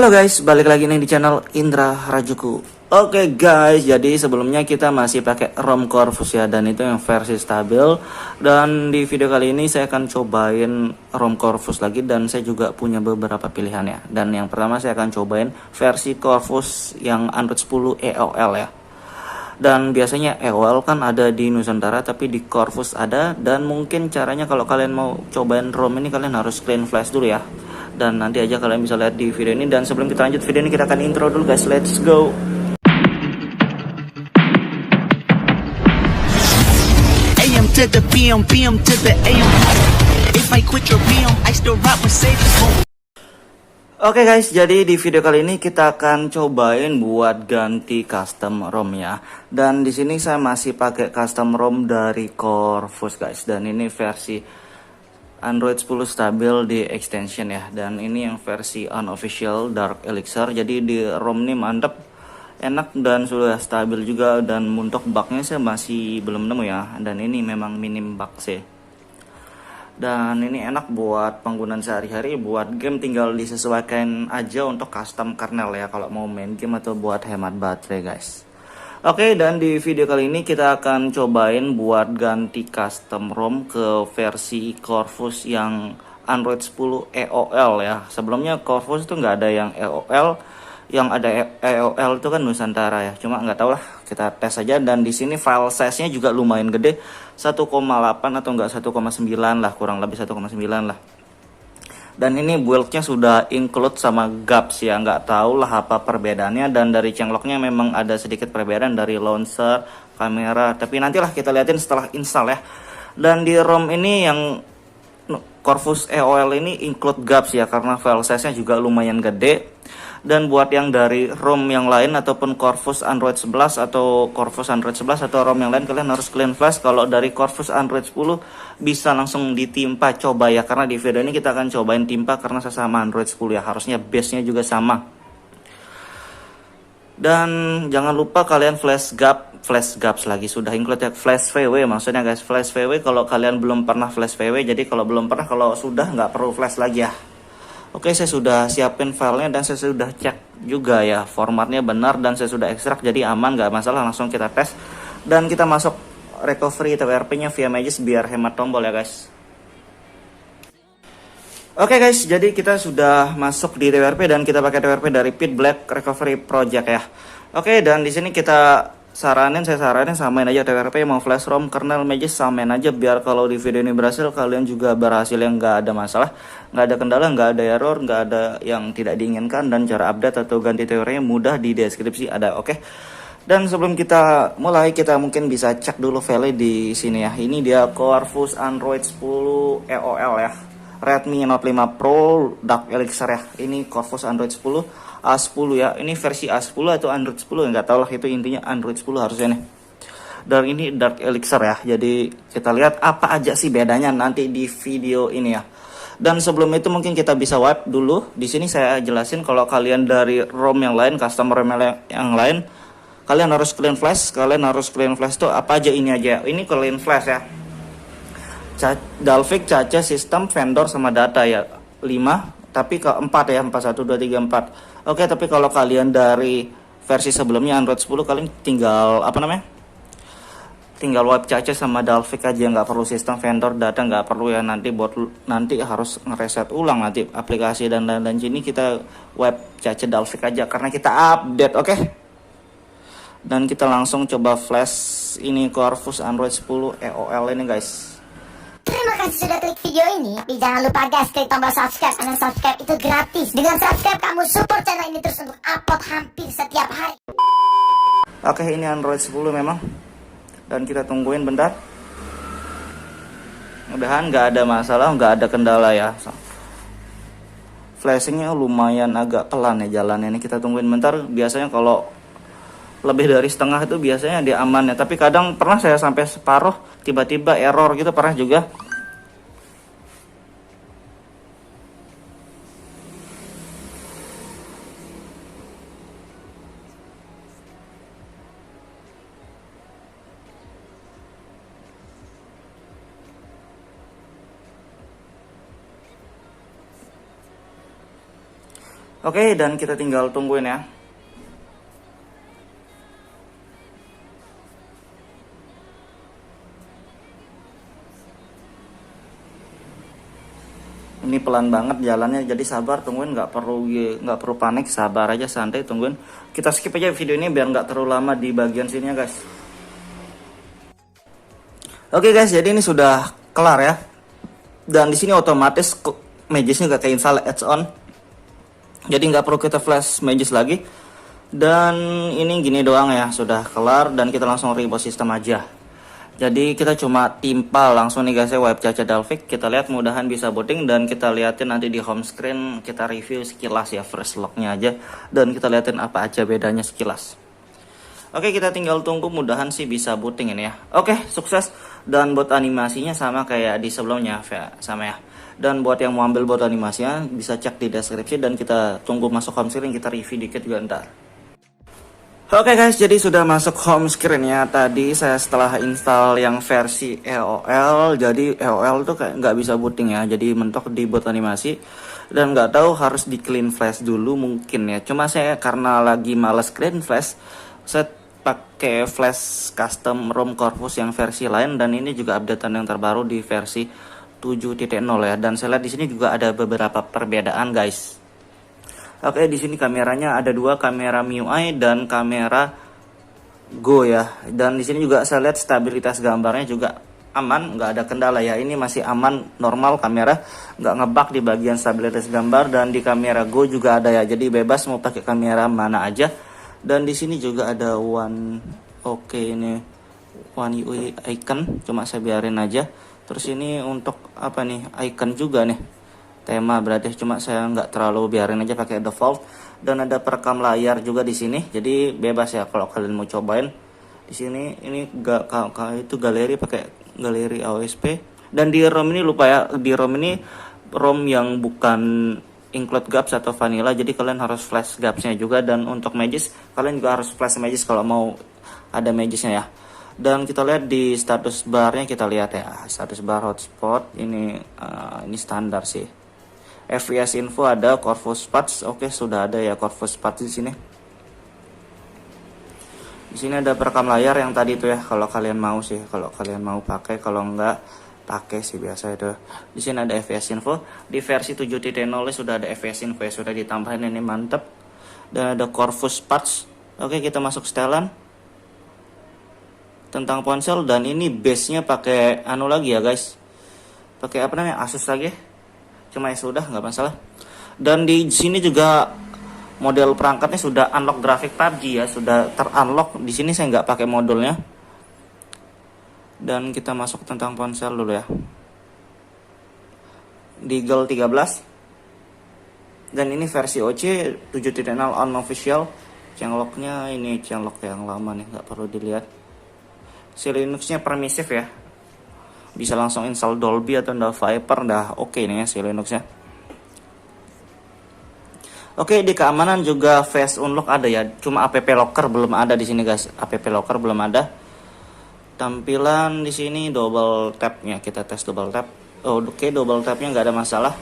Halo guys, balik lagi nih di channel Indra Rajuku. Oke guys, jadi sebelumnya kita masih pakai ROM Corvus ya, dan itu yang versi stabil. Dan di video kali ini saya akan cobain ROM Corvus lagi, dan saya juga punya beberapa pilihan ya. Dan yang pertama saya akan cobain versi Corvus yang Android 10 EOL ya. Dan biasanya EOL kan ada di Nusantara, tapi di Corvus ada. Dan mungkin caranya kalau kalian mau cobain ROM ini, kalian harus clean flash dulu ya. Dan nanti aja kalian bisa lihat di video ini. Dan sebelum kita lanjut video ini, kita akan intro dulu guys. Let's go. AM to the PM, PM to the AM. If I quit your PM, I still rock Mercedes. Oke guys, jadi di video kali ini kita akan cobain buat ganti custom ROM ya. Dan di sini saya masih pakai custom ROM dari Corvus guys. Dan ini versi Android 10 stabil di extension ya. Dan ini yang versi unofficial Dark Elixir. Jadi di ROM ini mantep, enak dan sudah stabil juga. Dan untuk bugnya saya masih belum nemu ya. Dan ini memang minim bug sih. Dan ini enak buat penggunaan sehari-hari, buat game tinggal disesuaikan aja untuk custom kernel ya, kalau mau main game atau buat hemat baterai guys. Oke, dan di video kali ini kita akan cobain buat ganti custom ROM ke versi Corvus yang Android 10 EOL ya. Sebelumnya Corvus itu nggak ada yang EOL, yang ada EOL itu kan Nusantara ya. Cuma nggak tahu lah, kita tes aja. Dan di sini file size-nya juga lumayan gede, 1,8 atau enggak 1,9 lah, kurang lebih 1,9 lah. Dan ini build-nya sudah include sama GAPS ya, nggak tahu lah apa perbedaannya. Dan dari changelog-nya memang ada sedikit perbedaan dari launcher, kamera, tapi nantilah kita liatin setelah install ya. Dan di ROM ini yang Corvus EOL ini include GAPS ya, karena file size-nya juga lumayan gede. Dan buat yang dari ROM yang lain ataupun Corvus Android 11 atau Corvus Android 11 atau ROM yang lain, kalian harus clean flash. Kalau dari Corvus Android 10 bisa langsung ditimpa, coba ya, karena di video ini kita akan cobain timpa karena sesama Android 10 ya, harusnya base-nya juga sama. Dan jangan lupa kalian flash GAPS lagi, sudah include ya, flash VW maksudnya guys, flash VW kalau kalian belum pernah flash VW. Jadi kalau belum pernah, kalau sudah nggak perlu flash lagi ya. Oke, saya sudah siapin filenya dan saya sudah cek juga ya, formatnya benar dan saya sudah ekstrak, jadi aman, nggak masalah. Langsung kita tes dan kita masuk recovery TWRP nya via Magis biar hemat tombol ya guys. Oke guys, jadi kita sudah masuk di TWRP dan kita pakai TWRP dari Pit Black Recovery Project ya. Oke, dan di sini saya saranin samain aja TWRP, mau flash ROM, kernel, Magis samain aja, biar kalau di video ini berhasil kalian juga berhasil, yang nggak ada masalah, nggak ada kendala, nggak ada error, nggak ada yang tidak diinginkan. Dan cara update atau ganti teorinya mudah, di deskripsi ada. Oke. Dan sebelum kita mulai, kita mungkin bisa cek dulu file di sini ya. Ini dia Corvus Android 10 EOL ya, Redmi Note 5 Pro Dark Elixir ya. Ini Corvus Android 10 A10 ya. Ini versi A10 atau Android 10 nggak tahu lah, itu intinya Android 10 harusnya nih. Dan ini Dark Elixir ya. Jadi kita lihat apa aja sih bedanya nanti di video ini ya. Dan sebelum itu mungkin kita bisa wipe dulu. Di sini saya jelasin kalau kalian dari ROM yang lain, custom ROM yang lain, kalian harus clean flash. Kalian harus clean flash tuh apa aja, ini aja. Ini clean flash ya. Dalvik, Cache, sistem, vendor sama data ya. 5, tapi ke 4 ya, 4 1 2 3 4. Oke, tapi kalau kalian dari versi sebelumnya Android 10, kalian tinggal tinggal wipe Cache sama Dalvik aja, nggak perlu sistem, vendor, data nggak perlu ya. Nanti harus ngereset ulang nanti aplikasi dan lain-lain. Sini kita wipe Cache, Dalvik aja karena kita update. Oke. Dan kita langsung coba flash ini Corvus Android 10 EOL ini guys. Terima kasih sudah klik video ini. Tapi jangan lupa guys, klik tombol subscribe, karena subscribe itu gratis. Dengan subscribe kamu support channel ini terus untuk upload hampir setiap hari. Oke, ini Android 10 memang. Dan kita tungguin bentar. Mudahan nggak ada masalah, nggak ada kendala ya. Flashingnya lumayan agak pelan ya jalannya. Ini kita tungguin bentar. Biasanya kalau lebih dari setengah itu biasanya dia aman ya. Tapi kadang pernah saya sampai separuh tiba-tiba error gitu, pernah juga. Oke, dan kita tinggal tungguin ya. Ini pelan banget jalannya, jadi sabar, tungguin, nggak perlu panik, sabar aja, santai, tungguin. Kita skip aja video ini biar nggak terlalu lama di bagian sini ya guys. Oke guys, jadi ini sudah kelar ya. Dan di sini otomatis magisnya nggak keinstall add-on, jadi nggak perlu kita flash magis lagi. Dan ini gini doang ya, sudah kelar, dan kita langsung reboot sistem aja. Jadi kita cuma timpal langsung nih guys ya, wipe Caca Dalvik. Kita lihat, mudahan bisa booting, dan kita liatin nanti di home screen, kita review sekilas ya, first locknya aja, dan kita liatin apa aja bedanya sekilas. Oke, kita tinggal tunggu, mudahan sih bisa booting ini ya. Oke, sukses. Dan buat animasinya sama kayak di sebelumnya, sama ya. Dan buat yang mau ambil buat animasinya bisa cek di deskripsi, dan kita tunggu masuk home screen, kita review dikit juga ntar. Oke guys, jadi sudah masuk home screen ya. Tadi saya setelah install yang versi EOL, jadi EOL tuh kayak nggak bisa booting ya, jadi mentok di boot animasi, dan nggak tahu harus di clean flash dulu mungkin ya. Cuma saya karena lagi males clean flash, saya pakai flash custom ROM Corvus yang versi lain, dan ini juga updatean yang terbaru di versi 7.0 ya. Dan saya lihat di sini juga ada beberapa perbedaan guys. Oke, di sini kameranya ada dua, kamera MIUI dan kamera Go ya. Dan di sini juga saya lihat stabilitas gambarnya juga aman, nggak ada kendala ya. Ini masih aman, normal kamera, nggak ngebug di bagian stabilitas gambar. Dan di kamera Go juga ada ya, jadi bebas mau pakai kamera mana aja. Dan di sini juga ada ini One UI icon, cuma saya biarin aja. Terus ini untuk apa nih, icon juga nih, tema berarti, cuma saya nggak terlalu, biarin aja pakai default. Dan ada perekam layar juga di sini, jadi bebas ya kalau kalian mau cobain. Di sini ini itu galeri, pakai galeri AOSP. Dan di ROM ini lupa ya, di ROM ini ROM yang bukan include gaps atau vanilla, jadi kalian harus flash gapsnya juga. Dan untuk magis kalian juga harus flash magis kalau mau ada magisnya ya. Dan kita lihat di status barnya, kita lihat ya, status bar hotspot ini standar sih. FPS info ada, Corvus Parts, oke sudah ada ya Corvus Parts di sini. Di sini ada perekam layar yang tadi itu ya, kalau kalian mau sih, kalau kalian mau pakai, kalau enggak pakai sih biasa itu. Di sini ada FPS info, di versi 7.0 sudah ada FPS info ya, sudah ditambahin, ini mantep. Dan ada Corvus Parts. Oke, kita masuk setelan tentang ponsel, dan ini base-nya pakai lagi ya guys, pakai apa namanya, Asus lagi, cuma ya sudah, nggak masalah. Dan di sini juga model perangkatnya sudah unlock grafik PUBG ya, sudah terunlock. Di sini saya nggak pakai modulnya. Dan kita masuk tentang ponsel dulu ya, Deagle 13. Dan ini versi OC 7.0 unofficial. Changelognya ini changelog yang lama nih, nggak perlu dilihat. Si Linux-nya permisif ya, bisa langsung install Dolby atau Viper, dah oke nih ya si Linux-nya. Oke, di keamanan juga face unlock ada ya, cuma app locker belum ada di sini guys. App locker belum ada. Tampilan di sini double tap-nya, kita tes double tap. Oke, double tap-nya nggak ada masalah.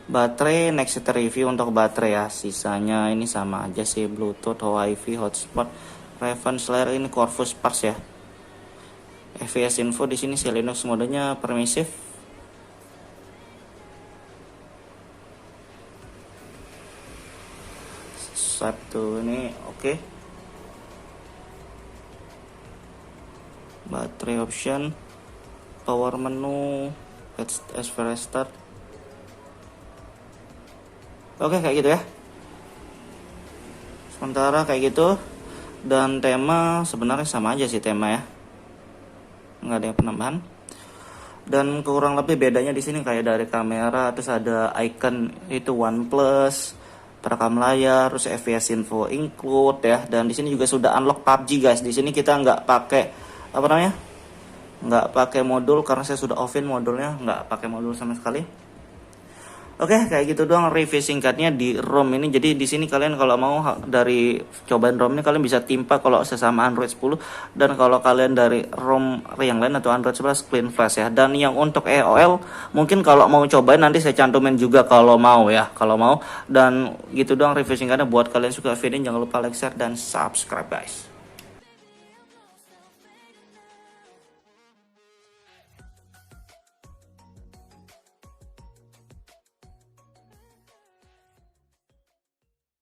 Baterai next kita review untuk baterai ya, sisanya ini sama aja sih, Bluetooth, Wi-Fi, hotspot, reference layer ini Corvus Parts ya. FPS info di sini si Linux modenya permisif. Satu ini oke. Baterai option, power menu, as restart. Oke, kayak gitu ya. Sementara kayak gitu. Dan tema sebenarnya sama aja sih tema ya, nggak ada yang penambahan. Dan kurang lebih bedanya di sini kayak dari kamera, terus ada icon itu OnePlus, perekam layar, terus FPS info include ya. Dan di sini juga sudah unlock PUBG guys. Di sini kita nggak pakai apa namanya, nggak pakai modul karena saya sudah offin modulnya, nggak pakai modul sama sekali. Oke, kayak gitu doang review singkatnya di ROM ini. Jadi di sini kalian kalau mau dari cobain ROM ini kalian bisa timpa kalau sesama Android 10, dan kalau kalian dari ROM yang lain atau Android 11 clean flash ya. Dan yang untuk EOL mungkin kalau mau cobain nanti saya cantumin juga kalau mau ya, kalau mau. Dan gitu doang review singkatnya. Buat kalian suka video ini jangan lupa like, share dan subscribe guys.